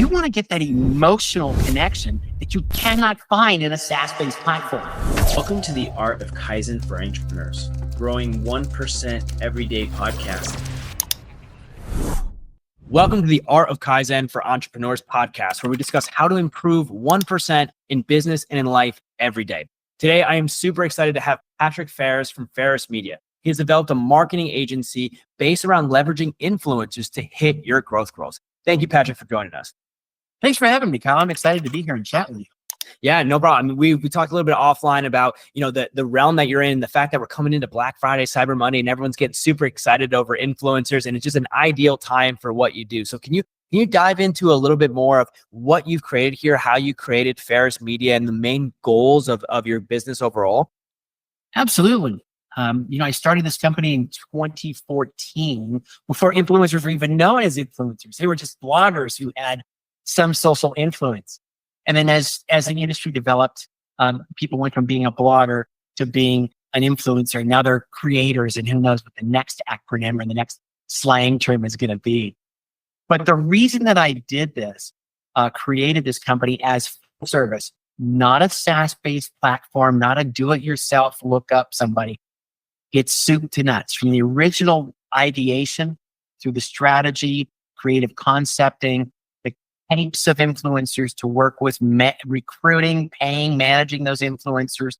You want to get that emotional connection that you cannot find in a SaaS-based platform. Welcome to the Art of Kaizen for Entrepreneurs, growing 1% everyday podcast. Welcome to the Art of Kaizen for Entrepreneurs podcast, where we discuss how to improve 1% in business and in life every day. Today, I am super excited to have Patrick Farris from Farris Media. He has developed a marketing agency based around leveraging influencers to hit your growth goals. Thank you, Patrick, for joining us. Thanks for having me, Kyle. I'm excited to be here and chat with you. Yeah, no problem. I mean, we talked a little bit offline about, the realm that you're in, the fact that we're coming into Black Friday, Cyber Monday, and everyone's getting super excited over influencers, and it's just an ideal time for what you do. So can you dive into a little bit more of what you've created here, how you created Farris Media, and the main goals of your business overall? Absolutely. I started this company in 2014 before influencers were even known as influencers. They were just bloggers who had some social influence. And then as the industry developed, people went from being a blogger to being an influencer. Now they're creators, and who knows what the next acronym or the next slang term is going to be. But the reason that I did this, created this company as full service, not a SaaS-based platform, not a do-it-yourself, look up somebody. It's soup to nuts, from the original ideation through the strategy, creative concepting, the types of influencers to work with, recruiting, paying, managing those influencers,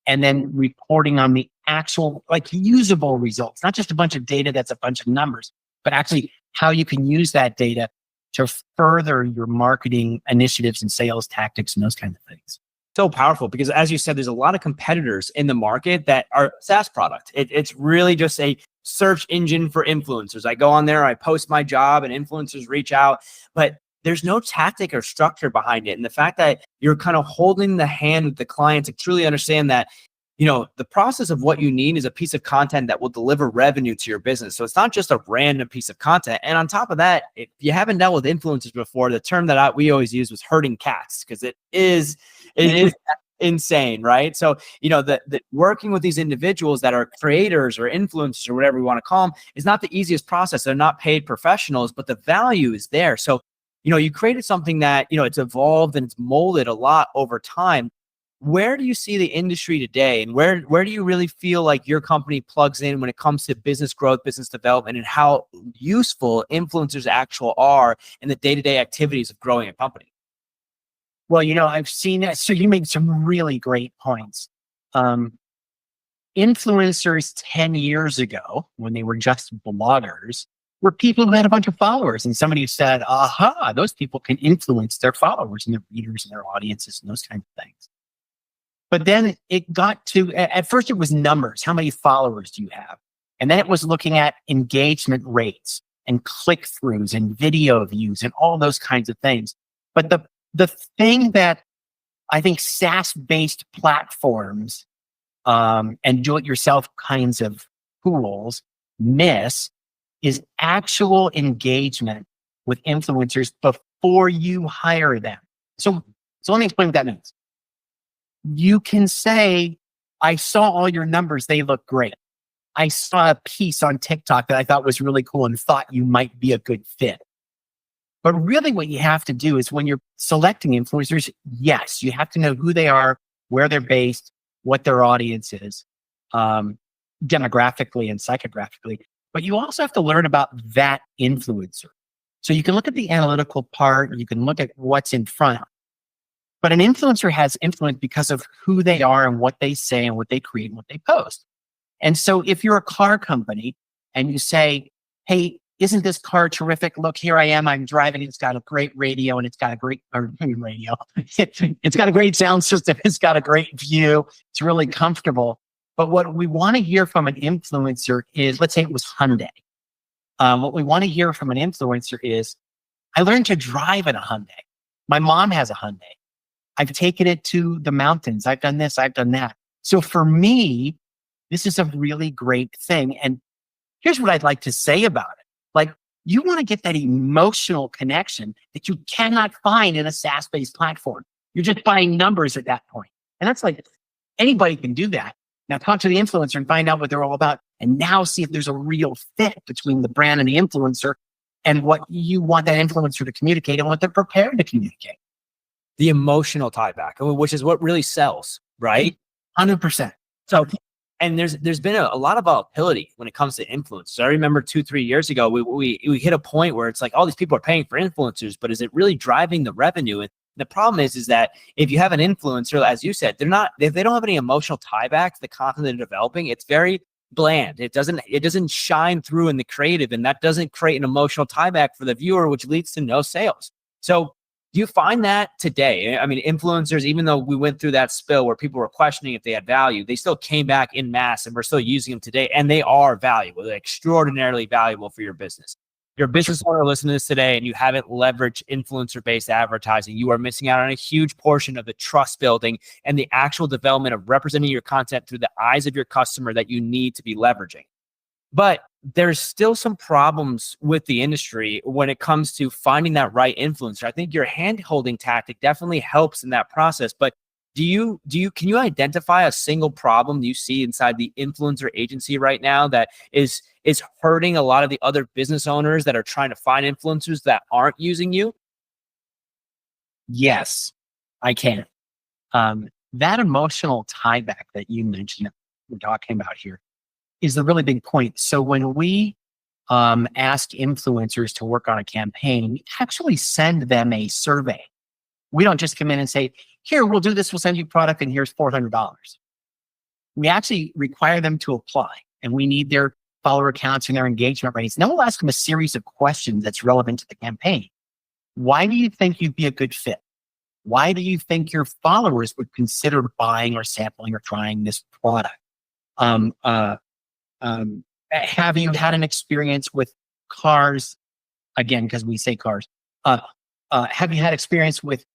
and then reporting on the actual, usable results, not just a bunch of data that's a bunch of numbers, but actually how you can use that data to further your marketing initiatives and sales tactics and those kinds of things. So powerful, because as you said, there's a lot of competitors in the market that are SaaS product. It's really just a search engine for influencers. I go on there, I post my job, and influencers reach out, but there's no tactic or structure behind it. And the fact that you're kind of holding the hand with the client to truly understand that, the process of what you need is a piece of content that will deliver revenue to your business. So it's not just a random piece of content. And on top of that, if you haven't dealt with influencers before, the term that we always use was herding cats, because it is insane, right? So, the working with these individuals that are creators or influencers or whatever we want to call them is not the easiest process. They're not paid professionals, but the value is there. So, you created something that, it's evolved and it's molded a lot over time. Where do you see the industry today, and where do you really feel like your company plugs in when it comes to business growth, business development, and how useful influencers actually are in the day-to-day activities of growing a company? Well, I've seen that. So you made some really great points. Influencers 10 years ago, when they were just bloggers, were people who had a bunch of followers, and somebody said, aha, those people can influence their followers and their readers and their audiences and those kinds of things. But then it got to, at first it was numbers. How many followers do you have? And then it was looking at engagement rates and click-throughs and video views and all those kinds of things. But the thing that I think SaaS-based platforms and do-it-yourself kinds of tools miss is actual engagement with influencers before you hire them. So let me explain what that means. You can say, I saw all your numbers, they look great. I saw a piece on TikTok that I thought was really cool and thought you might be a good fit. But really what you have to do is, when you're selecting influencers, yes, you have to know who they are, where they're based, what their audience is, demographically and psychographically. But you also have to learn about that influencer. So you can look at the analytical part, you can look at what's in front. But an influencer has influence because of who they are and what they say and what they create and what they post. And so if you're a car company and you say, hey, isn't this car terrific? Look, here I am, I'm driving. It's got a great radio, and it's got a great radio. It's got a great sound system. It's got a great view. It's really comfortable. But what we want to hear from an influencer is, let's say it was Hyundai. What we want to hear from an influencer is, I learned to drive in a Hyundai. My mom has a Hyundai. I've taken it to the mountains. I've done this, I've done that. So for me, this is a really great thing. And here's what I'd like to say about it. You want to get that emotional connection that you cannot find in a SaaS-based platform. You're just buying numbers at that point. And that's anybody can do that. Now talk to the influencer and find out what they're all about. And now see if there's a real fit between the brand and the influencer. and what you want that influencer to communicate and what they're prepared to communicate. The emotional tie back, which is what really sells, right? 100%. So, and there's been a lot of volatility when it comes to influencers. I remember 2-3 years ago, we hit a point where it's like, all these people are paying for influencers, but is it really driving the revenue? And the problem is that if you have an influencer, as you said, if they don't have any emotional tie back to the content they're developing, it's very bland. It doesn't shine through in the creative, and that doesn't create an emotional tie back for the viewer, which leads to no sales. So do you find that today? I mean, influencers, even though we went through that spill where people were questioning if they had value, they still came back in mass, and we're still using them today. And they are valuable. They're extraordinarily valuable for your business. You're a business owner listening to this today, and you haven't leveraged influencer-based advertising. You are missing out on a huge portion of the trust building and the actual development of representing your content through the eyes of your customer that you need to be leveraging. But there's still some problems with the industry when it comes to finding that right influencer. I think your hand-holding tactic definitely helps in that process. But can you identify a single problem you see inside the influencer agency right now that is hurting a lot of the other business owners that are trying to find influencers that aren't using you? Yes, I can. That emotional tie back that you mentioned that we're talking about here is the really big point. So when we ask influencers to work on a campaign, we actually send them a survey. We don't just come in and say, here, we'll do this, we'll send you product, and here's $400. We actually require them to apply, and we need their follower counts and their engagement rates. And then we'll ask them a series of questions that's relevant to the campaign. Why do you think you'd be a good fit? Why do you think your followers would consider buying or sampling or trying this product? Have you had an experience with cars? Again, because we say cars. Have you had experience with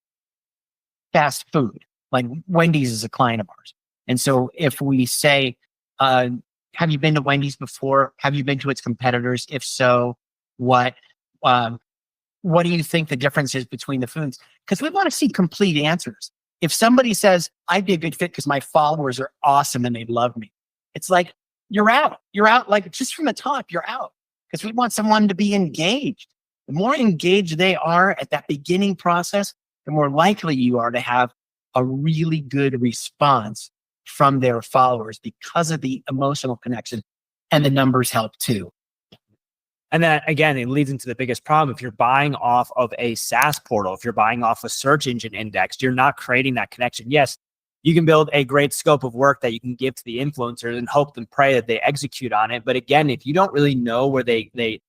fast food? Like Wendy's is a client of ours. And so if we say, have you been to Wendy's before? Have you been to its competitors? If so, what do you think the difference is between the foods? Because we want to see complete answers. If somebody says, I'd be a good fit because my followers are awesome and they love me, it's like, you're out. You're out, like just from the top, you're out. Because we want someone to be engaged. The more engaged they are at that beginning process, the more likely you are to have a really good response from their followers because of the emotional connection, and the numbers help too. And then again, it leads into the biggest problem. If you're buying off of a SaaS portal, if you're buying off a search engine index, you're not creating that connection. Yes, you can build a great scope of work that you can give to the influencers and hope and pray that they execute on it. But again, if you don't really know where the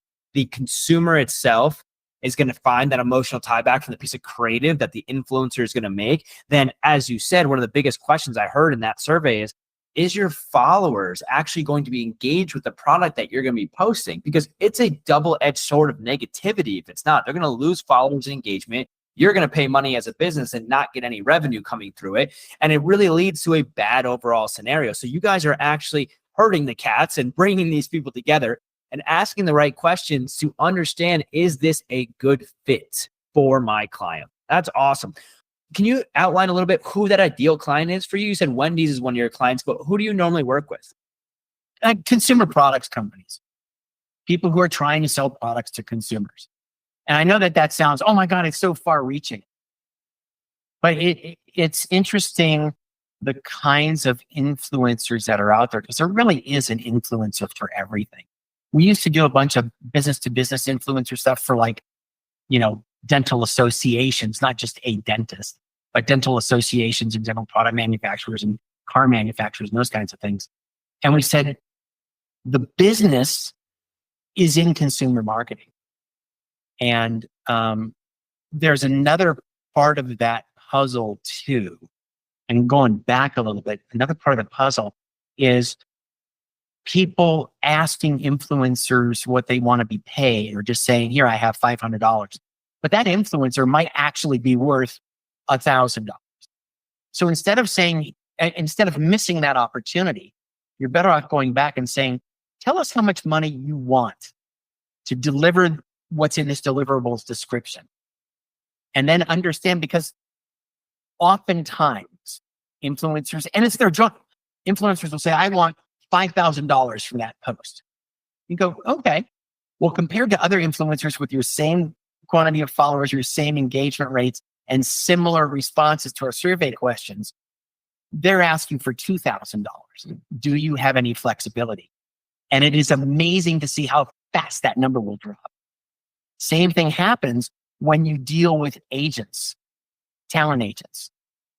consumer itself is going to find that emotional tie back from the piece of creative that the influencer is going to make, then as you said, one of the biggest questions I heard in that survey is your followers actually going to be engaged with the product that you're going to be posting? Because it's a double-edged sword of negativity. If it's not, they're going to lose followers and engagement. You're going to pay money as a business and not get any revenue coming through it. And it really leads to a bad overall scenario. So you guys are actually hurting the cats and bringing these people together and asking the right questions to understand, is this a good fit for my client? That's awesome. Can you outline a little bit who that ideal client is for you? You said Wendy's is one of your clients, but who do you normally work with? Consumer products companies, people who are trying to sell products to consumers. And I know that sounds, oh my God, it's so far reaching. But it's interesting the kinds of influencers that are out there, because there really is an influencer for everything. We used to do a bunch of business to business influencer stuff for dental associations, not just a dentist, but dental associations and dental product manufacturers and car manufacturers and those kinds of things. And we said, the business is in consumer marketing. And there's another part of that puzzle too. And going back a little bit, another part of the puzzle is people asking influencers what they want to be paid, or just saying, here, I have $500. But that influencer might actually be worth $1,000. So instead of missing that opportunity, you're better off going back and saying, tell us how much money you want to deliver what's in this deliverables description. And then understand, because oftentimes influencers, and it's their job, influencers will say, I want $5,000 from that post. You go, okay, Well, compared to other influencers with your same quantity of followers, your same engagement rates, and similar responses to our survey questions, they're asking for $2,000. Do you have any flexibility? And it is amazing to see how fast that number will drop. Same thing happens when you deal with agents, talent agents.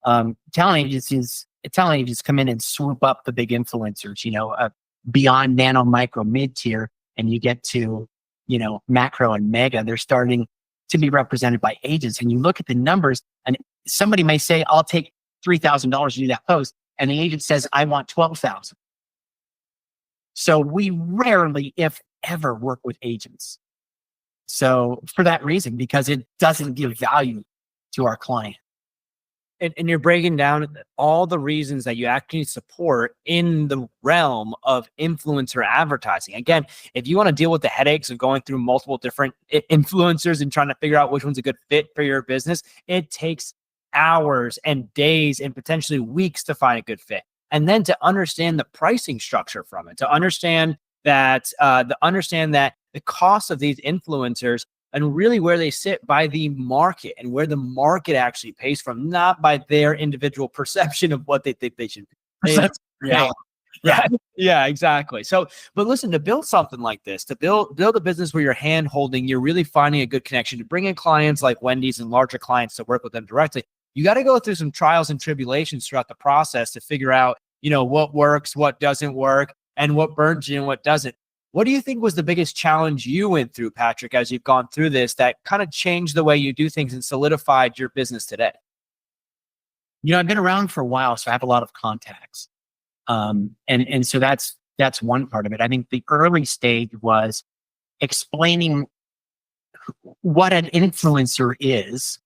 Talent agents come in and swoop up the big influencers, beyond nano, micro, mid tier, and you get to, macro and mega. They're starting to be represented by agents. And you look at the numbers, and somebody may say, I'll take $3,000 to do that post. And the agent says, I want $12,000. So we rarely, if ever, work with agents. So for that reason, because it doesn't give value to our client. And you're breaking down all the reasons that you actually support in the realm of influencer advertising. Again, if you want to deal with the headaches of going through multiple different influencers and trying to figure out which one's a good fit for your business, it takes hours and days and potentially weeks to find a good fit. And then to understand the pricing structure from it, to understand that the cost of these influencers and really where they sit by the market and where the market actually pays from, not by their individual perception of what they think they should pay. Yeah, exactly. So, but listen, to build something like this, to build a business where you're hand holding, you're really finding a good connection, to bring in clients like Wendy's and larger clients to work with them directly, you got to go through some trials and tribulations throughout the process to figure out, what works, what doesn't work, and what burns you and what doesn't. What do you think was the biggest challenge you went through, Patrick, as you've gone through this that kind of changed the way you do things and solidified your business today? I've been around for a while, so I have a lot of contacts. And so that's one part of it. I think the early stage was explaining what an influencer is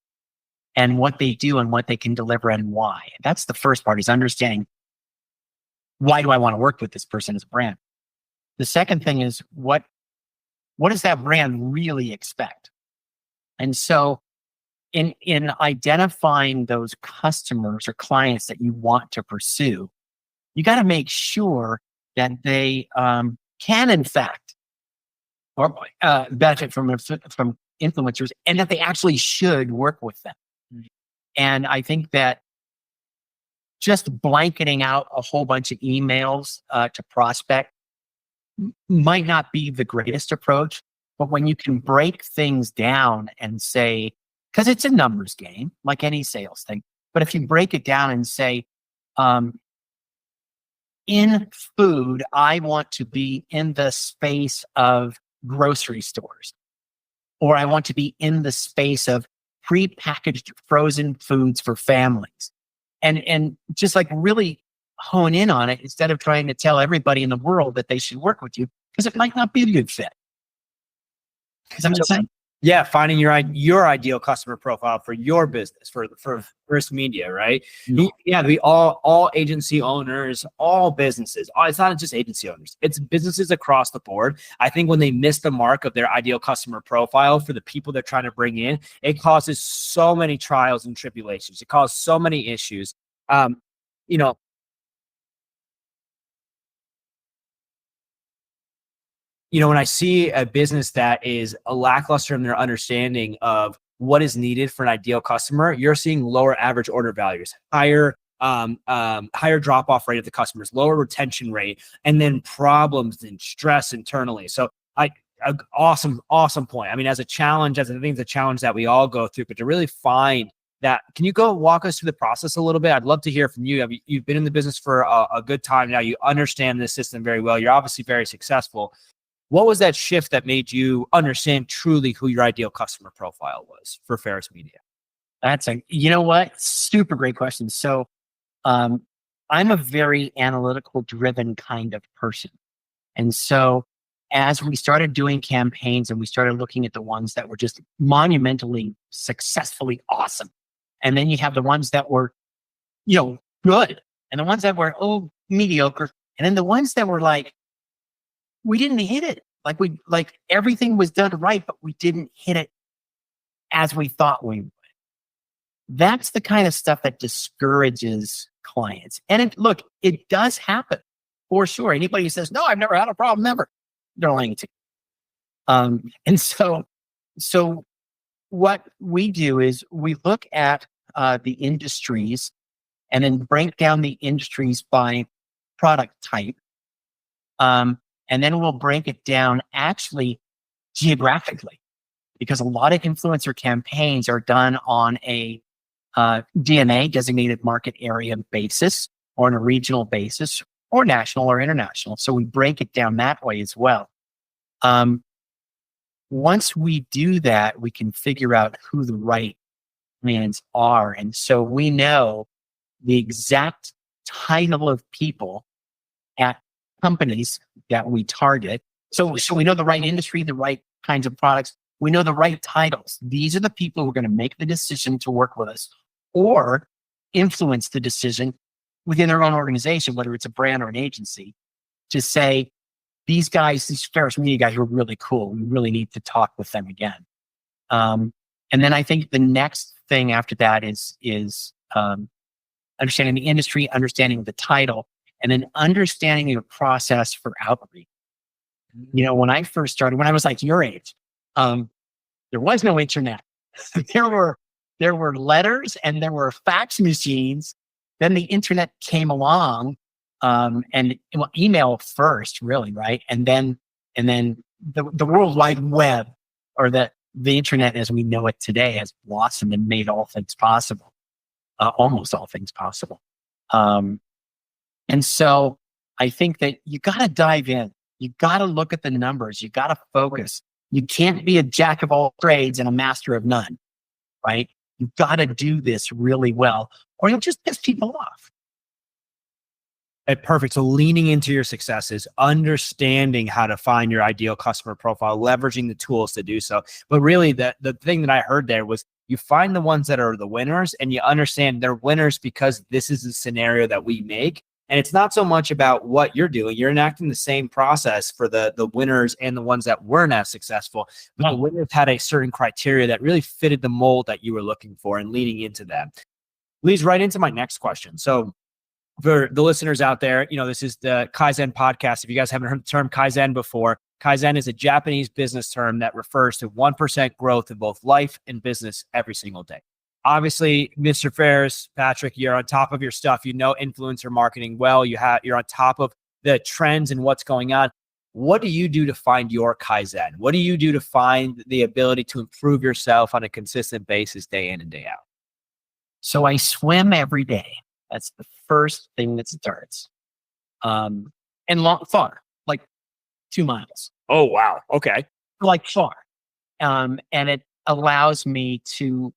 and what they do and what they can deliver and why. That's the first part, is understanding, why do I want to work with this person as a brand? The second thing is, what does that brand really expect? And so in identifying those customers or clients that you want to pursue, you got to make sure that they can, in fact, or benefit from influencers, and that they actually should work with them. Mm-hmm. And I think that just blanketing out a whole bunch of emails to prospect might not be the greatest approach. But when you can break things down and say, because it's a numbers game, like any sales thing, but if you break it down and say, in food, I want to be in the space of grocery stores, or I want to be in the space of prepackaged frozen foods for families. And just like really hone in on it, instead of trying to tell everybody in the world that they should work with you, because it might not be a good fit. Is that what I'm saying? Yeah, finding your ideal customer profile for your business, for Farris Media, right? No. Yeah, we all agency owners, all businesses. It's not just agency owners; it's businesses across the board. I think when they miss the mark of their ideal customer profile for the people they're trying to bring in, it causes so many trials and tribulations. It causes so many issues. When I see a business that is a lackluster in their understanding of what is needed for an ideal customer, you're seeing lower average order values, higher drop-off rate of the customers, lower retention rate, and then problems and stress internally. So awesome point. I mean, as a challenge, I think it's a challenge that we all go through, but to really find that, can you go walk us through the process a little bit? I'd love to hear from you. You've been in the business for a good time now. You understand this system very well. You're obviously very successful. What was that shift that made you understand truly who your ideal customer profile was for Farris Media? That's super great question. So I'm a very analytical driven kind of person. And so as we started doing campaigns and we started looking at the ones that were just monumentally successfully awesome, and then you have the ones that were, good, and the ones that were, mediocre, and then the ones that were like, we didn't hit it. Like everything was done right, but we didn't hit it as we thought we would. That's the kind of stuff that discourages clients. And it does happen for sure. Anybody who says, no, I've never had a problem ever, they're lying to you. And so what we do is we look at the industries and then break down the industries by product type. And then we'll break it down actually geographically, because a lot of influencer campaigns are done on a DMA, designated market area basis, or on a regional basis, or national or international. So we break it down that way as well. Once we do that, we can figure out who the right brands are. And so we know the exact title of people at companies that we target. So we know the right industry, the right kinds of products. We know the right titles. These are the people who are going to make the decision to work with us or influence the decision within their own organization, whether it's a brand or an agency, to say, these guys, these Farris Media guys are really cool. We really need to talk with them again. And then I think the next thing after that is understanding the industry, understanding the title, and then understanding the process for outreach. When I first started, when I was like your age, there was no internet. there were letters and there were fax machines. Then the internet came along, and email first, really, right? And then the World Wide Web, or the internet as we know it today, has blossomed and made all things possible, almost all things possible. And so I think that you got to dive in. You got to look at the numbers. You got to focus. You can't be a jack of all trades and a master of none, right? You've got to do this really well, or you'll just piss people off. Perfect. So leaning into your successes, understanding how to find your ideal customer profile, leveraging the tools to do so. But really the thing that I heard there was you find the ones that are the winners, and you understand they're winners because this is the scenario that we make. And it's not so much about what you're doing. You're enacting the same process for the winners and the ones that weren't as successful. But the winners had a certain criteria that really fitted the mold that you were looking for, and leaning into that leads right into my next question. So for the listeners out there, this is the Kaizen podcast. If you guys haven't heard the term Kaizen before, Kaizen is a Japanese business term that refers to 1% growth in both life and business every single day. Obviously, Mr. Farris, Patrick, you're on top of your stuff. Influencer marketing well. You're on top of the trends and what's going on. What do you do to find your Kaizen? What do you do to find the ability to improve yourself on a consistent basis, day in and day out? So I swim every day. That's the first thing that starts. And far, like 2 miles. Oh, wow. Okay. Like far. And it allows me to,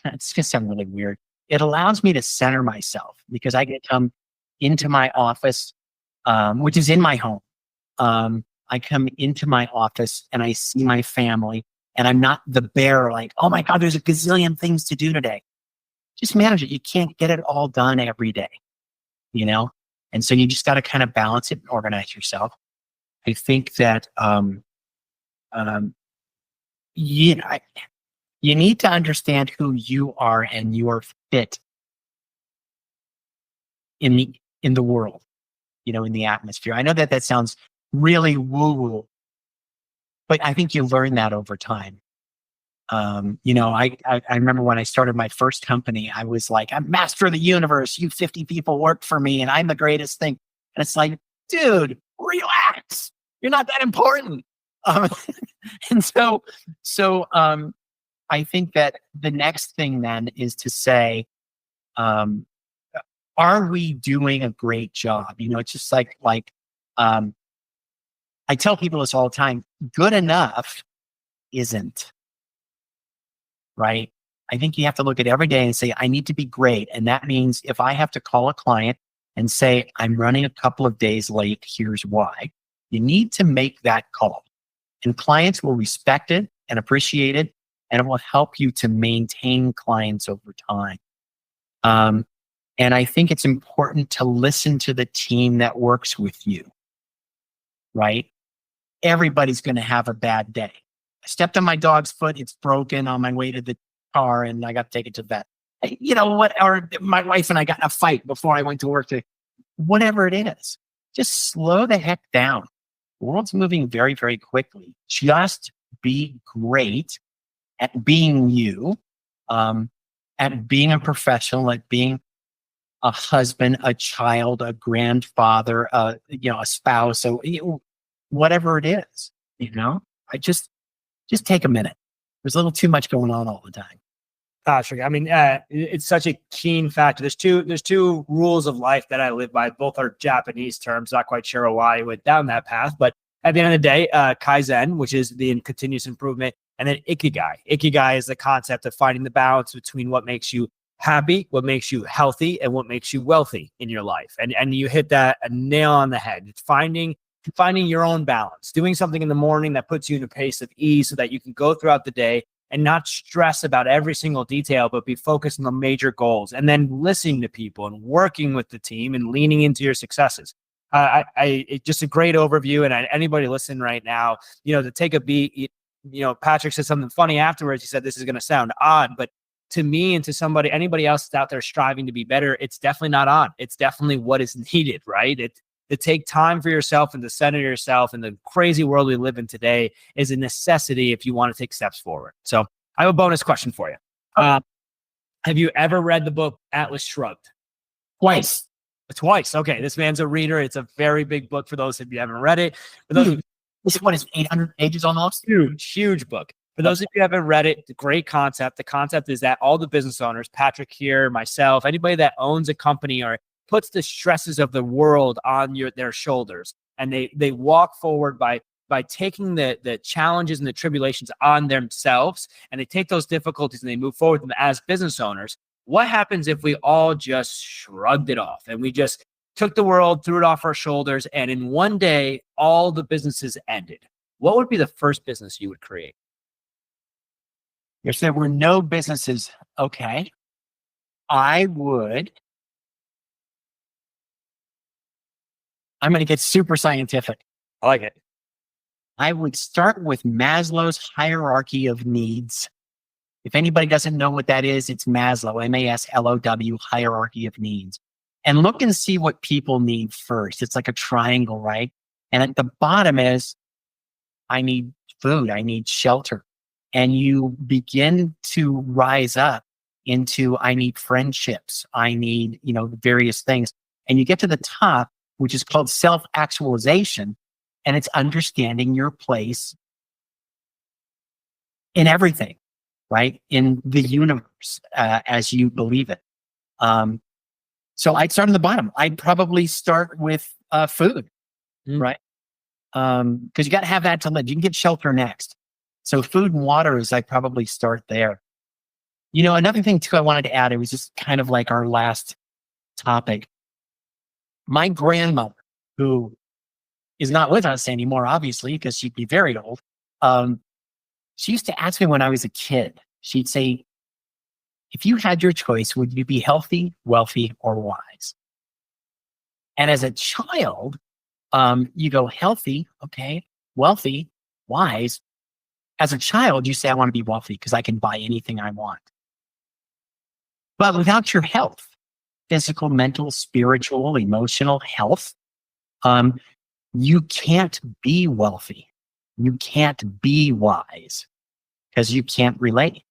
it's going to sound really weird. It allows me to center myself, because I get to come into my office, which is in my home. I come into my office and I see my family, and I'm not the bear like, oh my God, there's a gazillion things to do today. Just manage it. You can't get it all done every day, And so you just got to kind of balance it and organize yourself. I think that, you need to understand who you are and your fit in the world, in the atmosphere. I know that sounds really woo-woo, but I think you learn that over time. I remember when I started my first company, I was like, I'm master of the universe. You 50 people work for me and I'm the greatest thing. And it's like, dude, relax. You're not that important. And so I think that the next thing then is to say, are we doing a great job? It's just like I tell people this all the time, good enough isn't. Right? I think you have to look at every day and say, I need to be great. And that means if I have to call a client and say, I'm running a couple of days late, here's why. You need to make that call. And clients will respect it and appreciate it, and it will help you to maintain clients over time. And I think it's important to listen to the team that works with you, right? Everybody's going to have a bad day. I stepped on my dog's foot. It's broken on my way to the car and I got to take it to the vet. Or my wife and I got in a fight before I went to work. Whatever it is, just slow the heck down. The world's moving very, very quickly. Just be great at being you, at being a professional, at being a husband, a child, a grandfather, a spouse, so whatever it is, I just take a minute. There's a little too much going on all the time. Patrick, I mean, it's such a keen factor. There's two rules of life that I live by. Both are Japanese terms. Not quite sure why I went down that path, but at the end of the day, Kaizen, which is the continuous improvement, and then Ikigai. Ikigai is the concept of finding the balance between what makes you happy, what makes you healthy, and what makes you wealthy in your life. And you hit that a nail on the head. It's finding your own balance, doing something in the morning that puts you in a pace of ease so that you can go throughout the day and not stress about every single detail, but be focused on the major goals, and then listening to people and working with the team and leaning into your successes. It's just a great overview. And anybody listening right now, to take a beat, Patrick said something funny afterwards. He said, this is going to sound odd, but to me and to anybody else that's out there striving to be better, it's definitely not odd. It's definitely what is needed, right? To take time for yourself and to center yourself in the crazy world we live in today is a necessity if you want to take steps forward. So I have a bonus question for you. Have you ever read the book Atlas Shrugged? Twice. Twice. Okay. This man's a reader. It's a very big book for those of you who haven't read it. For those This one is 800 pages almost. Huge book. For those of you who haven't read it, it's a great concept. The concept is that all the business owners, Patrick here, myself, anybody that owns a company or puts the stresses of the world on their shoulders, and they walk forward by taking the challenges and the tribulations on themselves, and they take those difficulties and they move forward with them as business owners. What happens if we all just shrugged it off and we just took the world, threw it off our shoulders, and in one day, all the businesses ended? What would be the first business you would create? If there were no businesses, okay, I'm going to get super scientific. I like it. I would start with Maslow's hierarchy of needs. If anybody doesn't know what that is, it's Maslow, MASLOW, hierarchy of needs. And look and see what people need first. It's like a triangle, right? And at the bottom is, I need food, I need shelter. And you begin to rise up into, I need friendships, I need, various things. And you get to the top, which is called self-actualization. And it's understanding your place in everything, right? In the universe, as you believe it. So I'd start on the bottom. I'd probably start with food, right? Because you got to have that to live. You can get shelter next. So food and water is, I'd probably start there. Another thing too I wanted to add, it was just kind of like our last topic. My grandmother, who is not with us anymore, obviously, because she'd be very old. She used to ask me when I was a kid, she'd say, if you had your choice, would you be healthy, wealthy, or wise? And as a child, you go healthy, okay, wealthy, wise. As a child, you say, I want to be wealthy because I can buy anything I want. But without your health, physical, mental, spiritual, emotional health, you can't be wealthy. You can't be wise because you can't relate.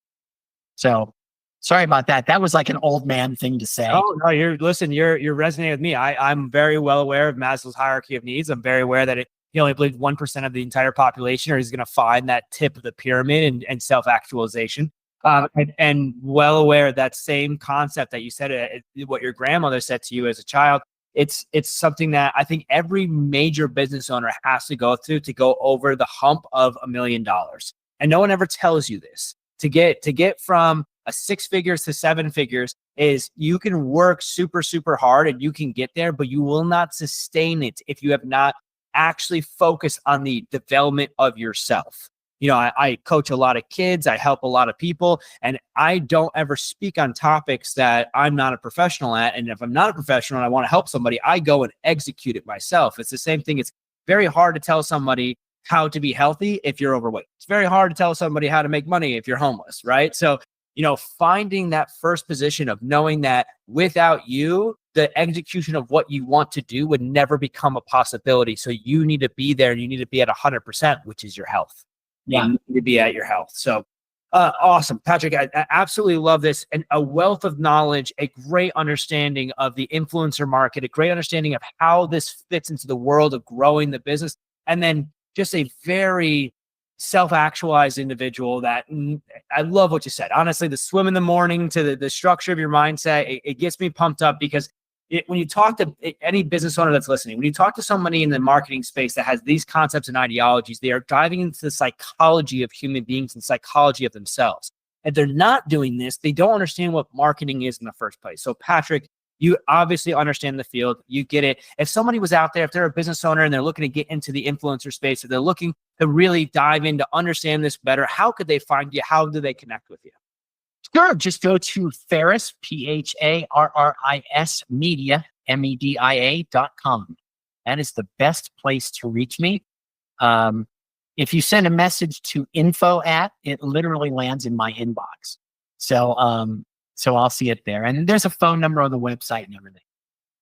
So sorry about that. That was like an old man thing to say. Oh, no, you're resonating with me. I'm very well aware of Maslow's hierarchy of needs. I'm very aware that he only believes 1% of the entire population is going to find that tip of the pyramid and self-actualization. And well aware that same concept that you said, what your grandmother said to you as a child, it's something that I think every major business owner has to go through to go over the hump of $1 million. And no one ever tells you this. To get from a 6 figures to 7 figures is you can work super, super hard and you can get there, but you will not sustain it if you have not actually focused on the development of yourself. I coach a lot of kids, I help a lot of people, and I don't ever speak on topics that I'm not a professional at. And if I'm not a professional and I want to help somebody, I go and execute it myself. It's the same thing. It's very hard to tell somebody how to be healthy if you're overweight. It's very hard to tell somebody how to make money if you're homeless, right? So, finding that first position of knowing that without you, the execution of what you want to do would never become a possibility. So you need to be there, and you need to be at 100%, which is your health. Yeah. You need to be at your health. So awesome. Patrick, I absolutely love this, and a wealth of knowledge, a great understanding of the influencer market, a great understanding of how this fits into the world of growing the business, and then just a very self-actualized individual that I love what you said. Honestly, the swim in the morning to the structure of your mindset, it gets me pumped up, because when you talk to any business owner that's listening, when you talk to somebody in the marketing space that has these concepts and ideologies, they are diving into the psychology of human beings and psychology of themselves. If they're not doing this, they don't understand what marketing is in the first place. So Patrick, you obviously understand the field. You get it. If somebody was out there, if they're a business owner and they're looking to get into the influencer space, if they're looking to really dive in to understand this better, how could they find you? How do they connect with you? Sure. Just go to Farris, PHARRIS media, MEDIA.com. That is the best place to reach me. If you send a message to info@, it literally lands in my inbox. So I'll see it there. And there's a phone number on the website and everything.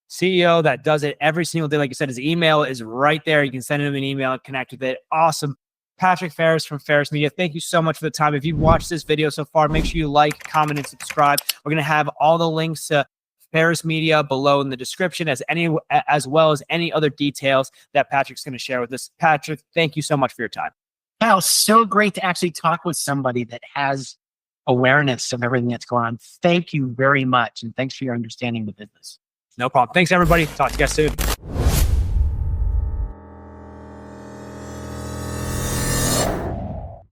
CEO that does it every single day. Like you said, his email is right there. You can send him an email and connect with it. Awesome. Patrick Farris from Farris Media, thank you so much for the time. If you've watched this video so far, make sure you like, comment, and subscribe. We're going to have all the links to Farris Media below in the description, as well as any other details that Patrick's going to share with us. Patrick, thank you so much for your time. Wow, so great to actually talk with somebody that has awareness of everything that's going on. Thank you very much. And thanks for your understanding of the business. No problem. Thanks, everybody. Talk to you guys soon.